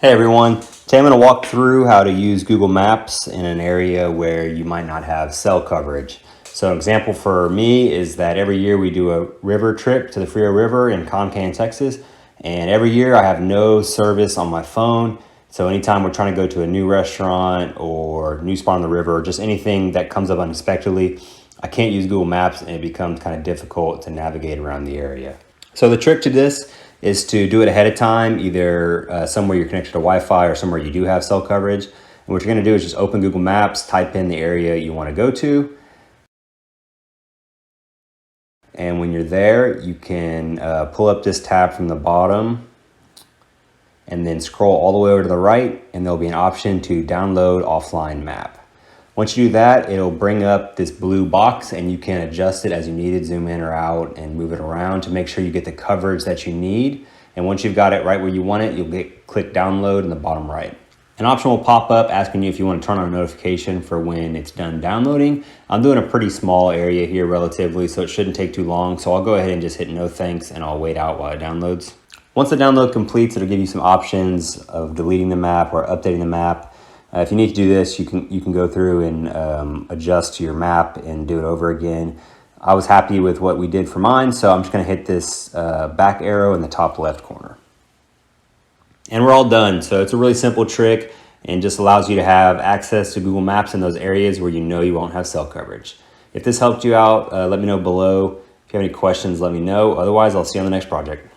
Hey everyone, today I'm going to walk through how to use Google Maps in an area where you might not have cell coverage. So an example for me is that every year we do a river trip to the Frio River in Concan, Texas. And every year I have no service on my phone. So anytime we're trying to go to a new restaurant or new spot on the river, or just anything that comes up unexpectedly, I can't use Google Maps and it becomes kind of difficult to navigate around the area. So the trick to this is to do it ahead of time, either somewhere you're connected to Wi-Fi or somewhere you do have cell coverage. And what you're gonna do is just open Google Maps, type in the area you wanna go to. And when you're there, you can pull up this tab from the bottom and then scroll all the way over to the right, and there'll be an option to download offline map. Once you do that, it'll bring up this blue box and you can adjust it as you need it, zoom in or out and move it around to make sure you get the coverage that you need. And once you've got it right where you want it, you'll click download in the bottom right. An option will pop up asking you if you want to turn on a notification for when it's done downloading. I'm doing a pretty small area here relatively, so it shouldn't take too long. So I'll go ahead and just hit no thanks and I'll wait out while it downloads. Once the download completes, it'll give you some options of deleting the map or updating the map. If you need to do this, you can go through and adjust to your map and do it over again. I was happy with what we did for mine, so I'm just going to hit this back arrow in the top left corner. And we're all done. So it's a really simple trick and just allows you to have access to Google Maps in those areas where you know you won't have cell coverage. If this helped you out, let me know below. If you have any questions, let me know. Otherwise, I'll see you on the next project.